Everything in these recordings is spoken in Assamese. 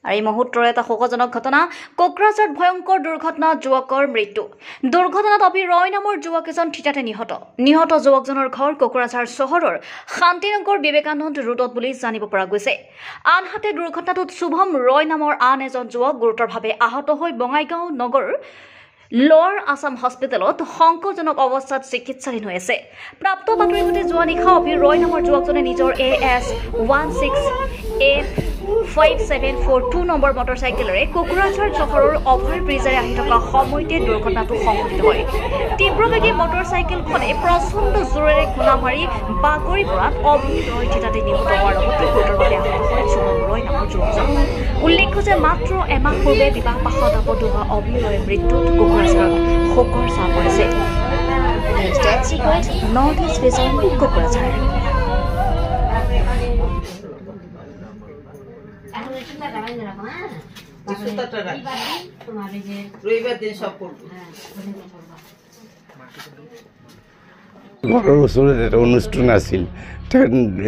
আৰু এই মুহূৰ্তৰ এটা শোকজনক ঘটনা কোকৰাঝাৰত ভয়ংকৰ দুৰ্ঘটনা যুৱকৰ মৃত্যু দুৰ্ঘটনাত অভিৰয় নামৰ যুৱক এজন থিতাতে নিহত যুৱকজনৰ ঘৰ কোকৰাঝাৰ চহৰৰ শান্তিনগৰ বিবেকানন্দ ৰোডত বুলি জানিব পৰা গৈছে আনহাতে দুৰ্ঘটনাটোত শুভম ৰয় নামৰ আন এজন যুৱক গুৰুতৰভাৱে আহত হৈ বঙাইগাঁও নগৰ লোৱাৰ আসাম হস্পিটেলত সংকটজনক অৱস্থাত চিকিৎসাধীন হৈ আছে প্ৰাপ্ত বাতৰি মতে যোৱা নিশা অভিৰয় নামৰ যুৱকজনে নিজৰ AS 16A5742 নম্বৰ মটৰচাইকেলেৰে কোকৰাঝাৰ চহৰৰ অভাৰব্ৰিজেৰে আহি থকা সময়তে দুৰ্ঘটনাটো সংঘটিত হয় তীব্ৰবেগী মটৰচাইকেলখনে প্ৰচণ্ড জোৰেৰে খুন্দা মাৰি বাগৰি পৰাত অভিৰয় থিতাতে নিহত হোৱাৰ লগতে গুৰুতৰভাৱে আহত হয় শুভম ৰয় নামৰ যুৱকজন উল্লেখ্য যে মাত্ৰ এমাহ পূৰ্বে বিবাহ পাশত আবদ্ধ হোৱা অভিৰয়ৰ মৃত্যুত কোকৰাঝাৰত শোকৰ ছাঁ পৰিছে নৰ্থ ইষ্ট ভিজন কোকৰাঝাৰ ঘৰৰ ওচৰত এটা অনুষ্ঠান আছিল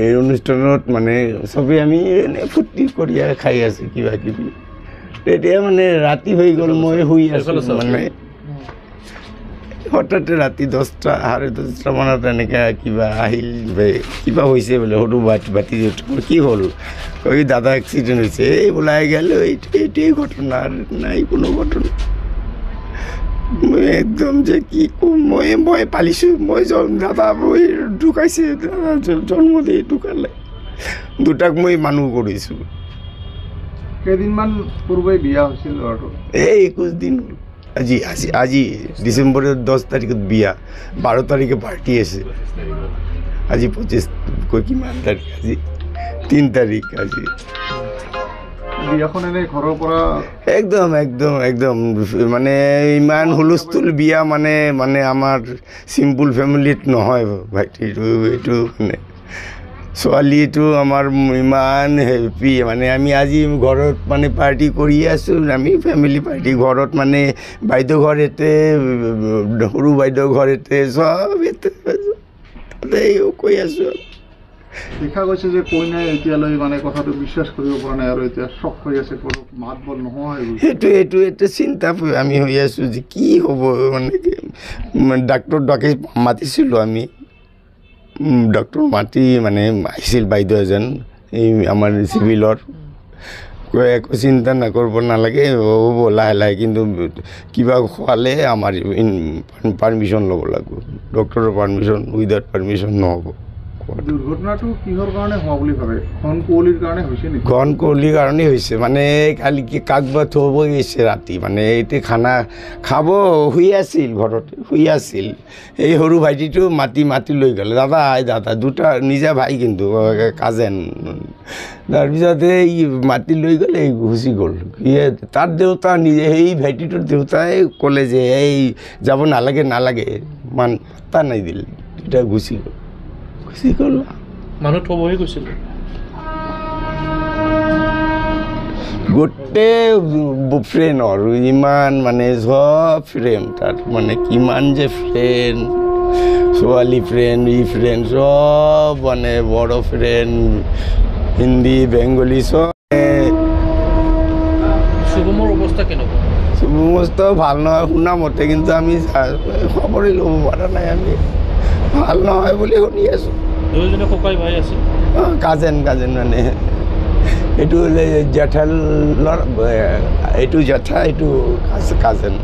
এই অনুষ্ঠানত মানে চবেই আমি এনেই ফূৰ্তি কৰি খাই আছোঁ কিবা কিবি তেতিয়া মানে ৰাতি হৈ গ'ল মই শুই আছোঁ মানে হঠাতে ৰাতি 10টা 10:30 মানত এনেকৈ কিবা আহিল কিবা হৈছে বোলে সৰু বাতি কি হ'ল কৈ দাদা এক্সিডেণ্ট হৈছে এই ওলাই গ'ল এইটোৱেই ঘটনা নাই কোনো ঘটনা মই একদম যে কি ক'ম মই পালিছোঁ মই দাদা মই ঢুকাইছে দাদা জন্ম দি ঢুকালে দুটাক মই মানুহ কৰিছোঁ কেইদিনমান পূৰ্বে বিয়া হৈছিল ল'ৰাটো এই 21 দিন আজি ডিচেম্বৰৰ 10 তাৰিখত বিয়া 12 তাৰিখে পাৰ্টি আছে আজি 25 কিমান তাৰিখ আজি 3 তাৰিখ আজি বিয়াখন এনেই ঘৰৰ পৰা একদম মানে ইমান হুলস্থুল বিয়া মানে আমাৰ চিম্পুল ফেমিলিত নহয় ভাইটিটো এইটো মানে ছোৱালীটো আমাৰ ইমান হেপি মানে আমি আজি ঘৰত মানে পাৰ্টি কৰি আছোঁ আমি ফেমিলি পাৰ্টি ঘৰত মানে বাইদেউ ঘৰ এতে সৰু বাইদেউ ঘৰ এতে চব এতে কৈ আছোঁ দেখা গৈছে যে কইনাই এতিয়ালৈ মানে কথাটো বিশ্বাস কৰিব পৰা নাই আৰু এতিয়া চক হৈ আছে কোনো মাত বল নোহোৱা হৈ গৈছে এইটো এটা চিন্তা আমি হৈ আছোঁ যে কি হ'ব মানে ডাক্তৰ মাতিছিলোঁ আমি ডক্টৰ মাতি মানে আহিছিল বাইদেউ এজন এই আমাৰ চিভিলৰ একো চিন্তা নকৰিব নালাগে হ'ব লাহে কিন্তু কিবা খোৱালে আমাৰ পাৰ্মিশ্যন ল'ব লাগিব ডক্টৰৰ পাৰ্মিশ্যন উইদাউট পাৰ্মিশ্যন নহ'ব দুৰ্ঘটনাটো কিহৰ কাৰণে হোৱা বুলি ভাবে ঘন কুঁৱলীৰ কাৰণে হৈছে নেকি ঘন কুঁৱলীৰ কাৰণেই হৈছে মানে কালি কি কাক বা থ'ব গৈছে ৰাতি মানে এতিয়া খানা খাব শুই আছিল ঘৰত শুই আছিল এই সৰু ভাইটিটো মাতি লৈ গ'ল দাদা দুটা নিজা ভাই কিন্তু কাজেন তাৰপিছতে এই মাতি লৈ গ'ল এই গুচি গ'ল তাৰ দেউতা নিজে সেই ভাইটিটোৰ দেউতাই ক'লে যে এই যাব নালাগে মাতা নাই দিল দুটা গুচি গ'ল মানুহ থ'বহে গৈছিল গোটেই ফ্ৰেণ্ড আৰু ইমান মানে চব ফ্ৰেণ্ড তাত মানে কিমান যে ফ্ৰেণ্ড ছোৱালী ফ্ৰেণ্ড চব মানে বড়ো ফ্ৰেণ্ড হিন্দী বেংগলী চব শুভমৰ অৱস্থা কেনেকুৱা শুভমৰ অৱস্থা ভাল নহয় শুনা মতে কিন্তু আমি খবৰেই ল'ব পৰা নাই আমি ভাল নহয় বুলি শুনি আছোঁ দুয়োজনে ককাই ভাই আছিল কাজেন মানে এইটো হ'লে জেঠাৰ এইটো জেঠা এইটো কাজেন